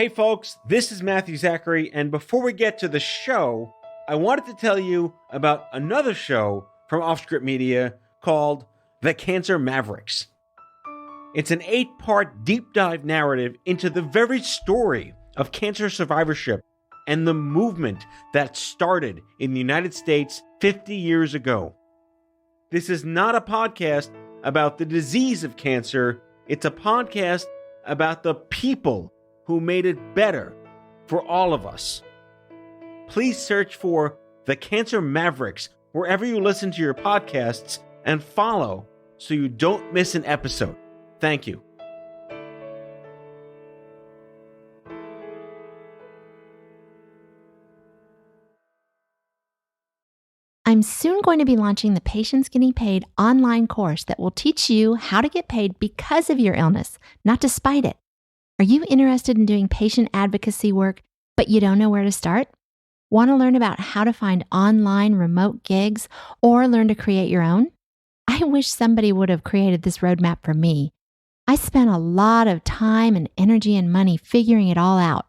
Hey folks, this is Matthew Zachary, and before we get to the show, I wanted to tell you about another show from Offscript Media called The Cancer Mavericks. It's an 8-part deep dive narrative into the very story of cancer survivorship and the movement that started in the United States 50 years ago. This is not a podcast about the disease of cancer, it's a podcast about the people who made it better for all of us. Please search for The Cancer Mavericks wherever you listen to your podcasts and follow so you don't miss an episode. Thank you. I'm soon going to be launching the Patients Getting Paid online course that will teach you how to get paid because of your illness, not despite it. Are you interested in doing patient advocacy work, but you don't know where to start? Want to learn about how to find online remote gigs or learn to create your own? I wish somebody would have created this roadmap for me. I spent a lot of time and energy and money figuring it all out.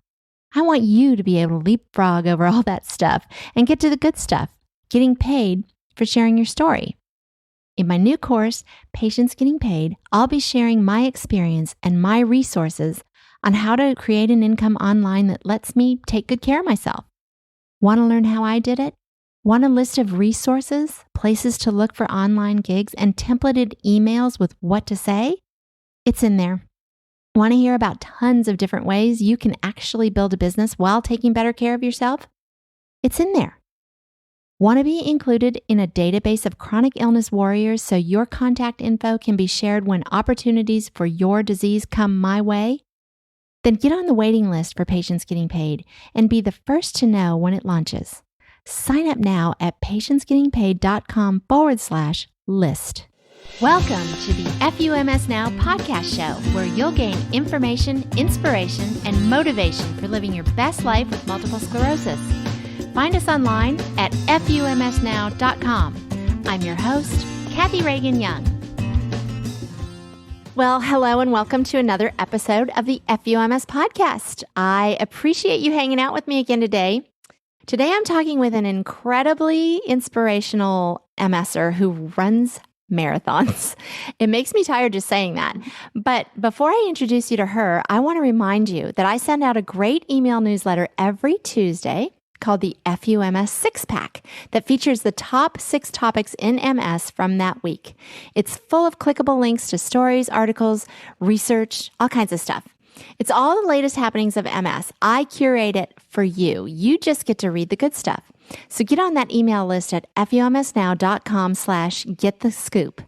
I want you to be able to leapfrog over all that stuff and get to the good stuff, getting paid for sharing your story. In my new course, Patients Getting Paid, I'll be sharing my experience and my resources on how to create an income online that lets me take good care of myself. Want to learn how I did it? Want a list of resources, places to look for online gigs, and templated emails with what to say? It's in there. Want to hear about tons of different ways you can actually build a business while taking better care of yourself? It's in there. Want to be included in a database of chronic illness warriors so your contact info can be shared when opportunities for your disease come my way? Then get on the waiting list for Patients Getting Paid and be the first to know when it launches. Sign up now at patientsgettingpaid.com/list. Welcome to the FUMS Now podcast show, where you'll gain information, inspiration, and motivation for living your best life with multiple sclerosis. Find us online at FUMSnow.com. I'm your host, Kathy Reagan Young. Well, hello and welcome to another episode of the FUMS podcast. I appreciate you hanging out with me again today. Today I'm talking with an incredibly inspirational MSer who runs marathons. It makes me tired just saying that. But before I introduce you to her, I want to remind you that I send out a great email newsletter every Tuesday called the FUMS 6-Pack that features the top 6 topics in MS from that week. It's full of clickable links to stories, articles, research, all kinds of stuff. It's all the latest happenings of MS. I curate it for you. You just get to read the good stuff. So get on that email list at FUMSnow.com/getthescoop.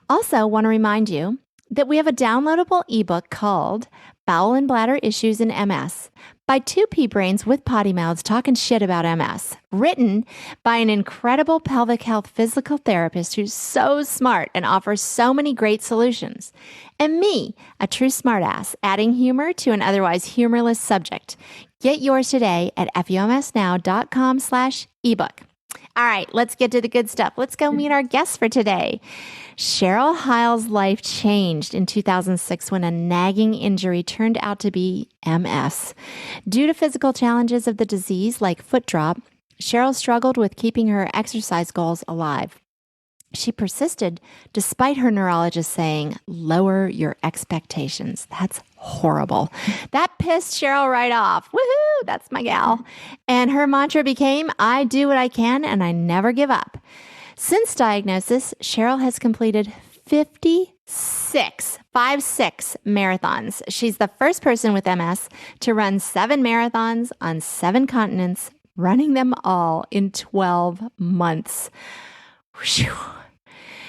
Also, want to remind you that we have a downloadable ebook called Bowel and Bladder Issues in MS by 2 pea brains with potty mouths talking shit about MS, written by an incredible pelvic health physical therapist who's so smart and offers so many great solutions, and me, a true smartass, adding humor to an otherwise humorless subject. Get yours today at FUMSnow.com/ebook. All right, let's get to the good stuff. Let's go meet our guest for today. Cheryl Hile's life changed in 2006 when a nagging injury turned out to be MS. Due to physical challenges of the disease like foot drop, Cheryl struggled with keeping her exercise goals alive. She persisted despite her neurologist saying, "Lower your expectations." That's horrible. That pissed Cheryl right off. Woohoo, that's my gal. And her mantra became, "I do what I can and I never give up." Since diagnosis, Cheryl has completed 56 marathons. She's the first person with MS to run 7 marathons on 7 continents, running them all in 12 months. Whew.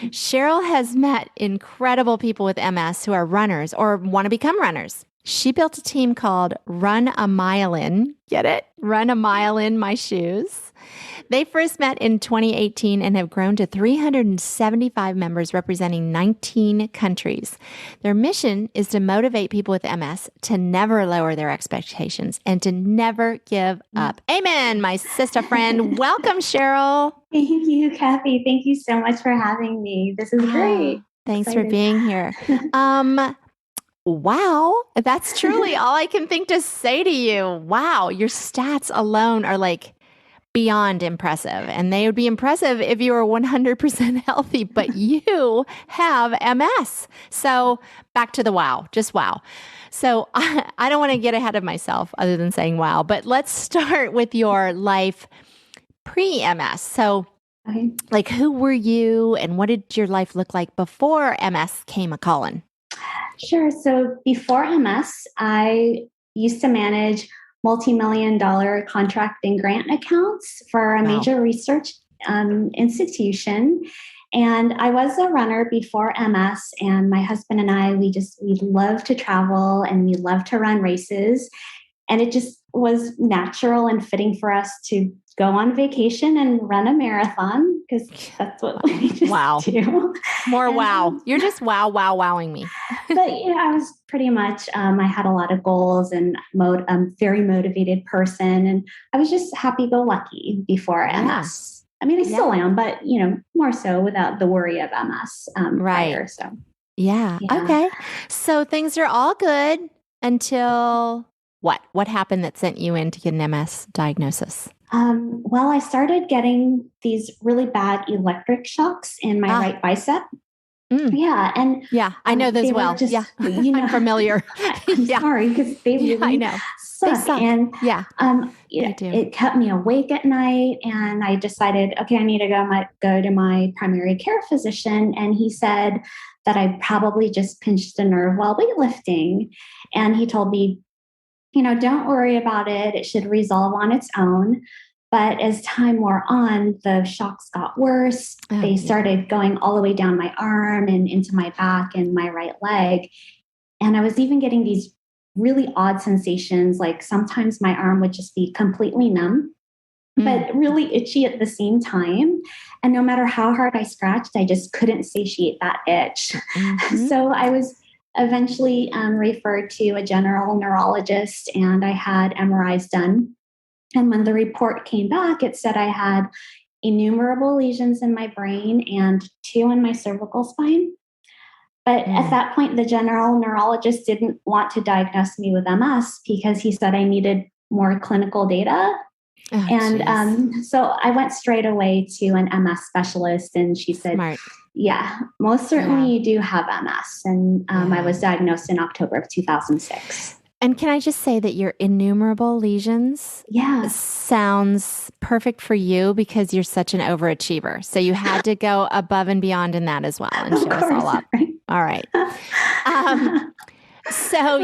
Cheryl has met incredible people with MS who are runners or want to become runners. She built a team called Run a Myelin. Get it? Run a Mile in My Shoes. They first met in 2018 and have grown to 375 members representing 19 countries. Their mission is to motivate people with MS to never lower their expectations and to never give up. Amen, my sister friend. Welcome, Cheryl. Thank you, Kathy. Thank you so much for having me. This is great. Thanks for being here. Wow. That's truly all I can think to say to you. Wow. Your stats alone are like beyond impressive. And they would be impressive if you were 100% healthy, but you have MS. So back to the wow, just wow. So I don't want to get ahead of myself other than saying wow, but let's start with your life pre-MS. So Okay. like who were you and what did your life look like before MS came a calling? Sure. So before MS, I used to manage multi-million-dollar contract and grant accounts for a Wow. major research institution. And I was a runner before MS, and my husband and I, we love to travel and we love to run races. And it just was natural and fitting for us to go on vacation and run a marathon because that's what we just Wow. do. More And, wow. You're just wowing me. but I was pretty much, I had a lot of goals and very motivated person. And I was just happy-go-lucky before MS. I mean, I still am, but, more so without the worry of MS prior. So, Yeah. Okay. So things are all good until what? What happened that sent you in to get an MS diagnosis? Well, I started getting these really bad electric shocks in my right bicep. Yeah. And I know those well. Just, I'm familiar. I'm sorry because they really I know. suck. They suck. And they do. It kept me awake at night. And I decided, okay, I need to go to my primary care physician. And he said that I probably just pinched a nerve while weightlifting. And he told me, don't worry about it. It should resolve on its own. But as time wore on, the shocks got worse. They started going all the way down my arm and into my back and my right leg. And I was even getting these really odd sensations. Like sometimes my arm would just be completely numb, but really itchy at the same time. And no matter how hard I scratched, I just couldn't satiate that itch. So I was eventually referred to a general neurologist, and I had MRIs done. And when the report came back, it said I had innumerable lesions in my brain and 2 in my cervical spine. But at that point, the general neurologist didn't want to diagnose me with MS because he said I needed more clinical data. So I went straight away to an MS specialist, and she said, Smart. Yeah, most certainly you do have MS. And I was diagnosed in October of 2006. And can I just say that your innumerable lesions sounds perfect for you because you're such an overachiever. So you had to go above and beyond in that as well and show us all up. Right? All right. So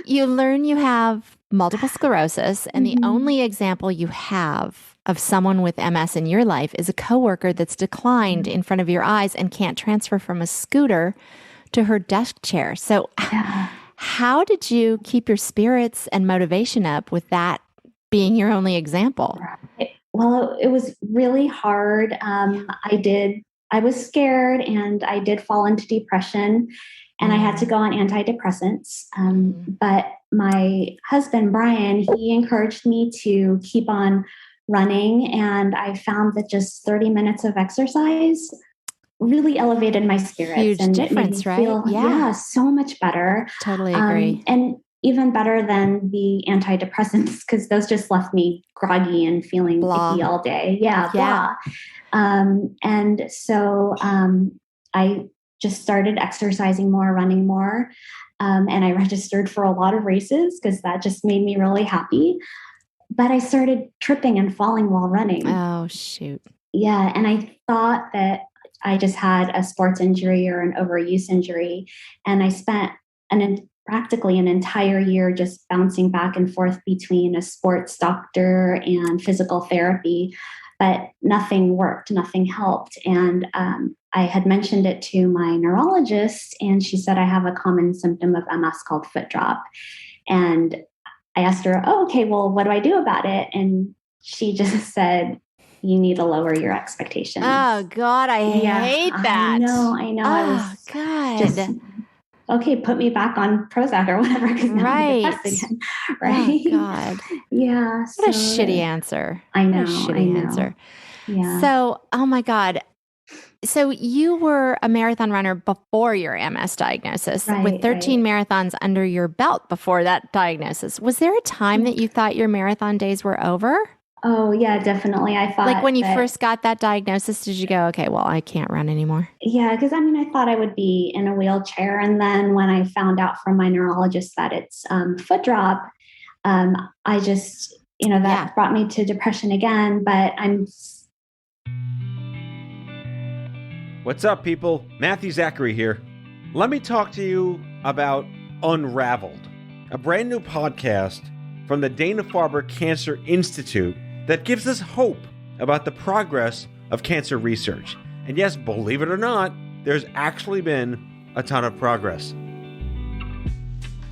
you learn you have multiple sclerosis, and the only example you have of someone with MS in your life is a coworker that's declined in front of your eyes and can't transfer from a scooter to her desk chair. So how did you keep your spirits and motivation up with that being your only example? Well, it was really hard. I was scared, and I did fall into depression, and I had to go on antidepressants. But my husband, Brian, he encouraged me to keep on running. And I found that just 30 minutes of exercise really elevated my spirits. Huge and difference, it made me right? feel, so much better. Totally agree. And even better than the antidepressants, because those just left me groggy and feeling icky all day. Blah. And so I just started exercising more, running more. And I registered for a lot of races because that just made me really happy. But I started tripping and falling while running. Oh, shoot. Yeah. And I thought that I just had a sports injury or an overuse injury. And I spent practically an entire year just bouncing back and forth between a sports doctor and physical therapy. But nothing worked, nothing helped. And I had mentioned it to my neurologist, and she said I have a common symptom of MS called foot drop. And I asked her, okay, well, what do I do about it? And she just said, you need to lower your expectations. Oh, God, I hate that. I know. Oh, God. Just, okay, put me back on Prozac or whatever, because now I'm depressed again. Right? Oh, God. Yeah. What a shitty answer. I know. What a shitty answer. Yeah. So, oh my God. So you were a marathon runner before your MS diagnosis, with 13 marathons under your belt before that diagnosis. Was there a time that you thought your marathon days were over? Oh, yeah, definitely. I thought like when you first got that diagnosis, did you go, okay, well, I can't run anymore? Yeah, because I thought I would be in a wheelchair. And then when I found out from my neurologist that it's foot drop, I just, that brought me to depression again. But What's up, people? Matthew Zachary here. Let me talk to you about Unraveled, a brand new podcast from the Dana-Farber Cancer Institute that gives us hope about the progress of cancer research. And yes, believe it or not, there's actually been a ton of progress.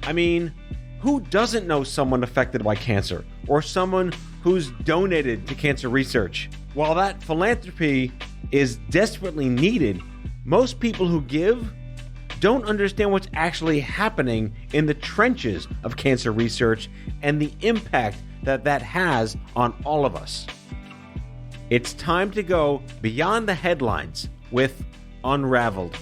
I mean, who doesn't know someone affected by cancer or someone who's donated to cancer research? While that philanthropy is desperately needed, most people who give don't understand what's actually happening in the trenches of cancer research and the impact that that has on all of us. It's time to go beyond the headlines with Unraveled.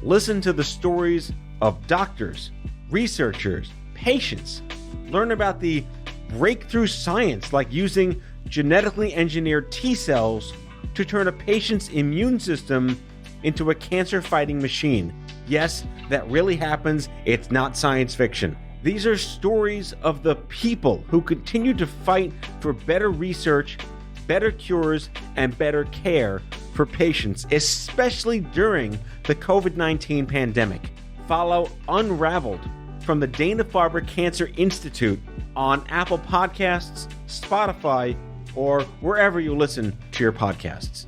Listen to the stories of doctors, researchers, patients. Learn about the breakthrough science like using genetically engineered T cells to turn a patient's immune system into a cancer-fighting machine. Yes, that really happens. It's not science fiction. These are stories of the people who continue to fight for better research, better cures, and better care for patients, especially during the COVID-19 pandemic. Follow Unraveled from the Dana-Farber Cancer Institute on Apple Podcasts, Spotify, or wherever you listen to your podcasts.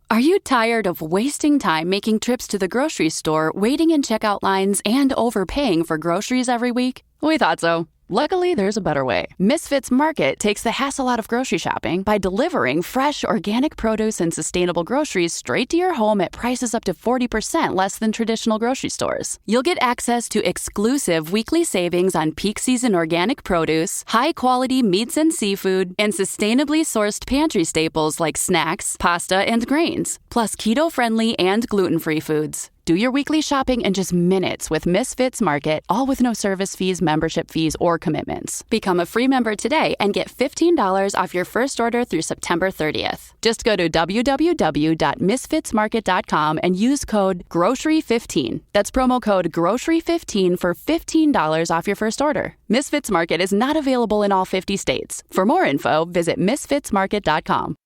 Are you tired of wasting time making trips to the grocery store, waiting in checkout lines, and overpaying for groceries every week? We thought so. Luckily, there's a better way. Misfits Market takes the hassle out of grocery shopping by delivering fresh, organic produce and sustainable groceries straight to your home at prices up to 40% less than traditional grocery stores. You'll get access to exclusive weekly savings on peak season organic produce, high-quality meats and seafood, and sustainably sourced pantry staples like snacks, pasta, and grains, plus keto-friendly and gluten-free foods. Do your weekly shopping in just minutes with Misfits Market, all with no service fees, membership fees, or commitments. Become a free member today and get $15 off your first order through September 30th. Just go to www.misfitsmarket.com and use code GROCERY15. That's promo code GROCERY15 for $15 off your first order. Misfits Market is not available in all 50 states. For more info, visit misfitsmarket.com.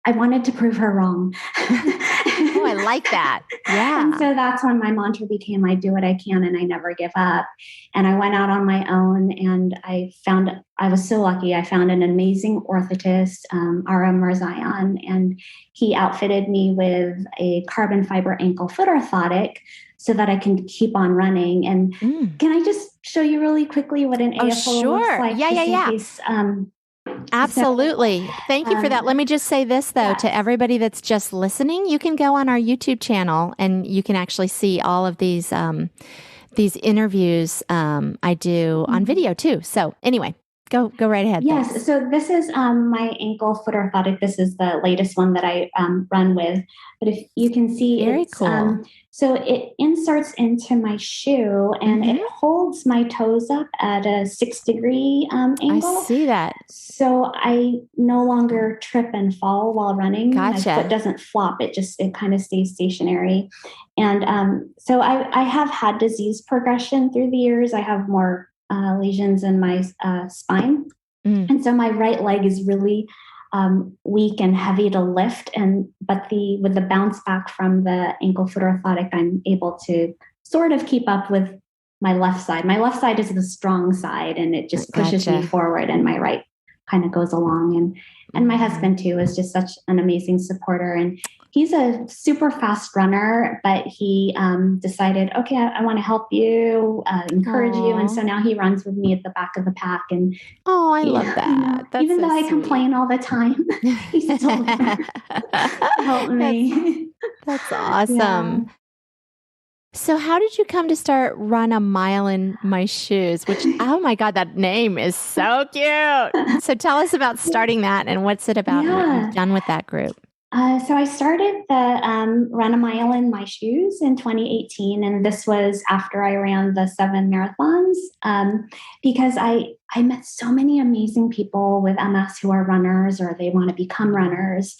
I wanted to prove her wrong. Oh, I like that. Yeah. And so that's when my mantra became, I do what I can and I never give up. And I went out on my own and I was so lucky. I found an amazing orthotist, Zion, and he outfitted me with a carbon fiber ankle foot orthotic so that I can keep on running. And can I just show you really quickly what an AFO looks like? Yeah. Absolutely. Thank you for that. Let me just say this, though, to everybody that's just listening. You can go on our YouTube channel and you can actually see all of these interviews I do on video, too. So anyway, go right ahead. Yes. Thanks. So this is my ankle foot orthotic. This is the latest one that I run with. But if you can see, very cool. So it inserts into my shoe and it holds my toes up at a 6-degree angle. I see that. So I no longer trip and fall while running. Gotcha. My foot doesn't flop. It kind of stays stationary. And so I have had disease progression through the years. I have more lesions in my spine. And so my right leg is really weak and heavy to lift. But with the bounce back from the ankle foot orthotic, I'm able to sort of keep up with my left side. My left side is the strong side and it just pushes me forward, and my right kind of goes along. And my husband too is just such an amazing supporter. And he's a super fast runner, but he decided, okay, I want to help you, encourage you. And so now he runs with me at the back of the pack. And I love that. That's even so though I sweet. complain all the time, he's still there to help me. That's awesome. Yeah. So how did you come to start Run a Mile in My Shoes, which, oh my God, that name is so cute. So tell us about starting that and what's it about and what you've done with that group. So I started the Run a Mile in My Shoes in 2018, and this was after I ran the 7 marathons, because I met so many amazing people with MS who are runners or they want to become runners.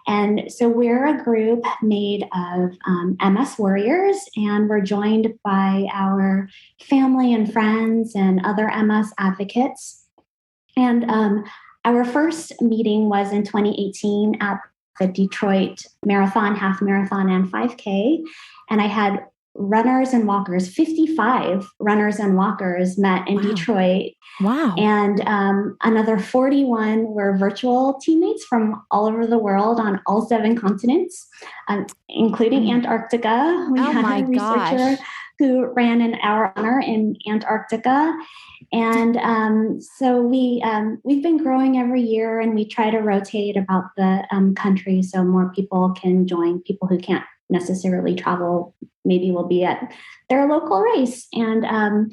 And so we're a group made of MS warriors, and we're joined by our family and friends and other MS advocates. And our first meeting was in 2018 at the Detroit Marathon, half marathon, and 5K. And I had runners and walkers, 55 runners and walkers met in Detroit. Wow. And another 41 were virtual teammates from all over the world on all 7 continents, including Antarctica. We had a researcher who ran in our honor in Antarctica. And so we've been growing every year, and we try to rotate about the country so more people can join. People who can't necessarily travel maybe will be at their local race. And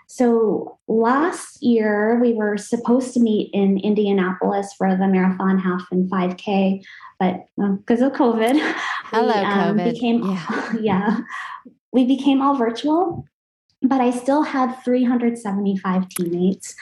so last year we were supposed to meet in Indianapolis for the marathon, half, and 5K, but because of COVID, we became all virtual. But I still had 375 teammates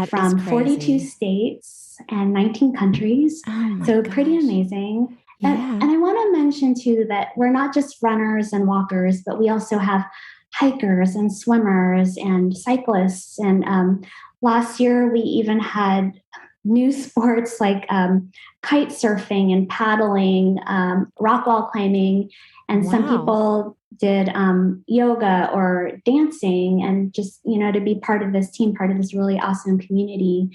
from 42 states and 19 countries. So pretty amazing. Yeah. And I want to mention too that we're not just runners and walkers, but we also have hikers and swimmers and cyclists. And last year we even had new sports like kite surfing and paddling, rock wall climbing, and some people did yoga or dancing, and just, to be part of this team, part of this really awesome community.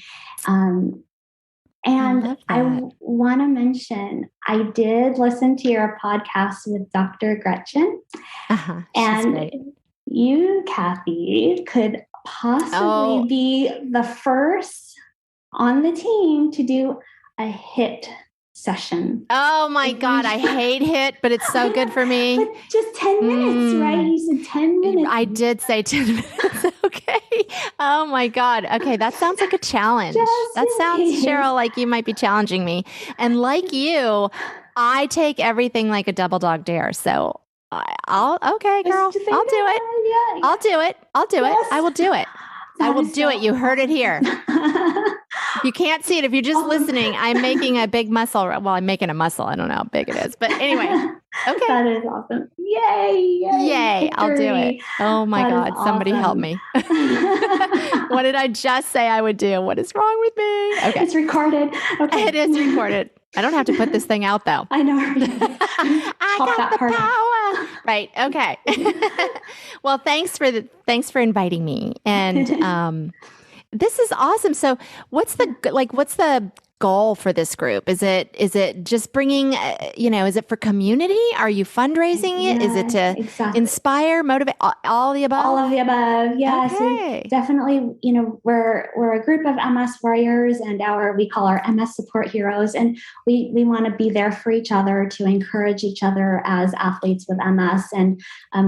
And I want to mention, I did listen to your podcast with Dr. Gretchen. And you, Kathy, could possibly be the first on the team to do a HIIT session. Oh my God, I hate HIIT, but it's so good for me. But just 10 minutes, right? You said 10 minutes. I did say 10 minutes. Okay. Oh my God. Okay, that sounds like a challenge. That sounds, Cheryl, like you might be challenging me. And like you, I take everything like a double dog dare. So okay, girl, I'll do it. Yeah. I'll do it. Yes. I will do it. I will do it. You heard it here. You can't see it. If you're just listening, I'm making a big muscle. Well, I'm making a muscle. I don't know how big it is. But anyway. Okay. That is awesome. Yay. I'll do it. Oh my God. Somebody help me. What did I just say I would do? What is wrong with me? Okay. It's recorded. Okay. It is recorded. I don't have to put this thing out though. I know. I got the power. Right. Okay. Well, thanks for inviting me. And this is awesome. So what's the goal for this group? Is it just bringing, is it for community? Are you fundraising it? Is it to inspire, motivate, all the above? All of the above. Yeah. Okay. So definitely, we're a group of MS warriors, and we call our MS support heroes. And we want to be there for each other, to encourage each other as athletes with MS. And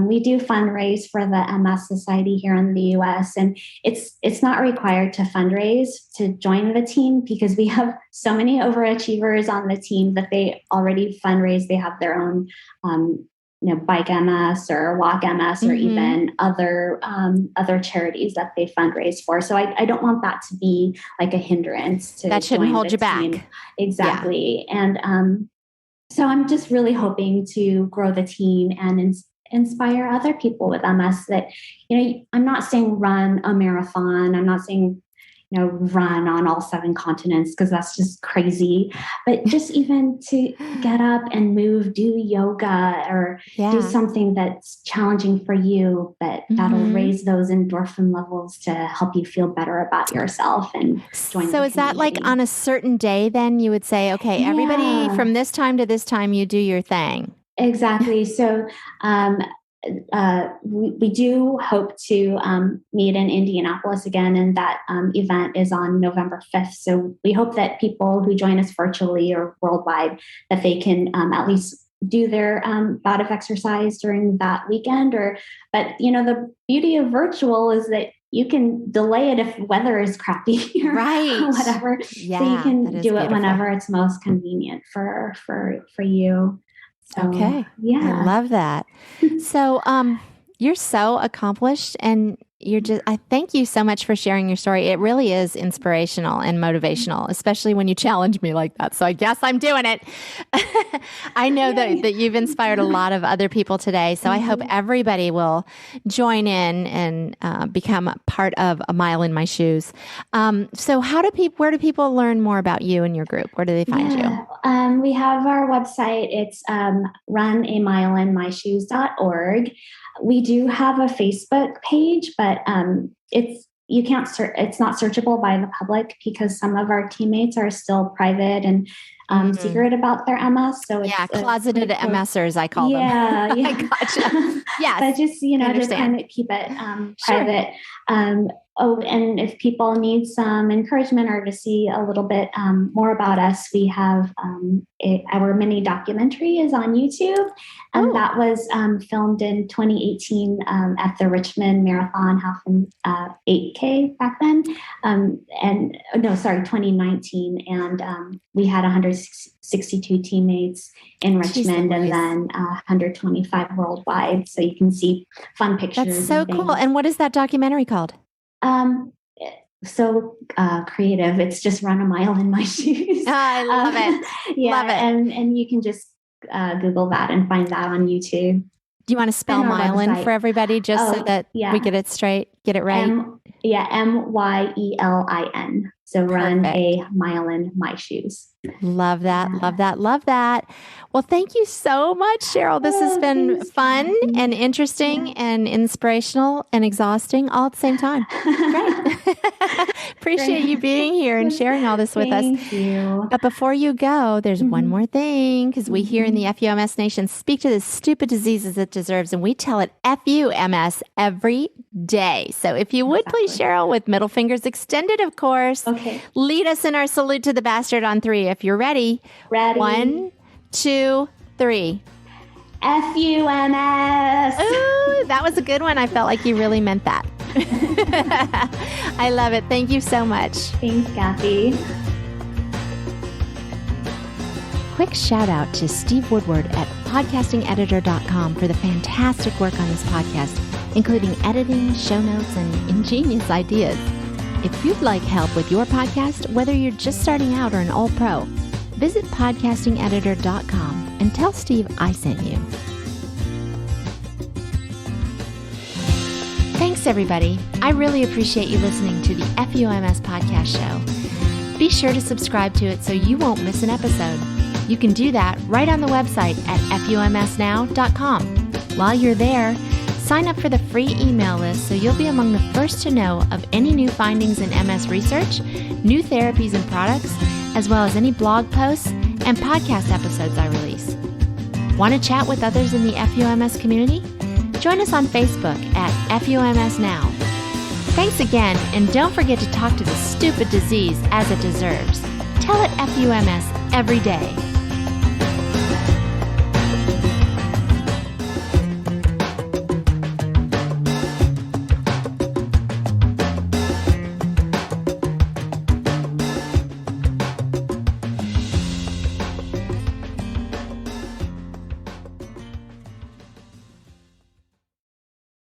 we do fundraise for the MS Society here in the US. And it's not required to fundraise to join the team, because we have so many overachievers on the team that they already fundraise. They have their own, bike MS or walk MS, or even other charities that they fundraise for. So I don't want that to be like a hindrance to that shouldn't hold you team. back. Exactly. Yeah. And so I'm just really hoping to grow the team and inspire other people with MS that, I'm not saying run a marathon. I'm not saying run on all 7 continents, because that's just crazy. But just even to get up and move, do yoga, or do something that's challenging for you, but that'll raise those endorphin levels to help you feel better about yourself and join. So is that like on a certain day then you would say, okay, everybody from this time to this time, you do your thing? Exactly. So, we do hope to meet in Indianapolis again, and that event is on November 5th. So we hope that people who join us virtually or worldwide, that they can at least do their bout of exercise during that weekend. But the beauty of virtual is that you can delay it if weather is crappy or right. whatever. Yeah, so you can do beautiful. it whenever it's most convenient for you. So, okay. Yeah. I love that. So, you're so accomplished, and I thank you so much for sharing your story. It really is inspirational and motivational, especially when you challenge me like that. So I guess I'm doing it. I know that you've inspired a lot of other people today. So I hope everybody will join in and become a part of a Mile in My Shoes. So where do people learn more about you and your group? Where do they find you? We have our website. It's runamileinmyshoes.org. We do have a Facebook page, but it's not searchable by the public because some of our teammates are still private and secret about their MS. So it's closeted MSers, I call them. Yeah. I gotcha. Yes, but just to kind of keep it private. Sure. And if people need some encouragement or to see a little bit more about us, we have our mini documentary is on YouTube, and that was filmed in 2018 at the Richmond Marathon half and 8K back then. 2019, and we had 162 teammates in Richmond, and then 125 worldwide. So you can see fun pictures. That's so cool. And what is that documentary called? So creative. It's just Run a Mile in My Shoes. I love it. Yeah, love it. And you can just Google that and find that on YouTube. Do you want to spell Myelin for everybody, just so that we get it straight, get it right? Myelin. So Run a Mile in My Shoes. Love that. Love that. Love that. Well, thank you so much, Cheryl. This has been fun and interesting and inspirational and exhausting all at the same time. Great. Appreciate you being here and sharing all this with us. Thank you. But before you go, there's one more thing, because we here in the FUMS Nation speak to the stupid diseases it deserves, and we tell it FUMS every day. So if you would please, Cheryl, with middle fingers extended, of course, lead us in our salute to the bastard on 3. If you're ready. Ready. 1, 2, 3. FUMS. Ooh, that was a good one. I felt like you really meant that. I love it. Thank you so much. Thanks, Kathy. Quick shout out to Steve Woodward at podcastingeditor.com for the fantastic work on this podcast, including editing, show notes, and ingenious ideas. If you'd like help with your podcast, whether you're just starting out or an old pro, visit podcastingeditor.com and tell Steve I sent you. Thanks, everybody. I really appreciate you listening to the FUMS podcast show. Be sure to subscribe to it so you won't miss an episode. You can do that right on the website at FUMSnow.com. While you're there, sign up for the free email list so you'll be among the first to know of any new findings in MS research, new therapies and products, as well as any blog posts and podcast episodes I release. Want to chat with others in the FUMS community? Join us on Facebook at FUMS Now. Thanks again, and don't forget to talk to the stupid disease as it deserves. Tell it FUMS every day.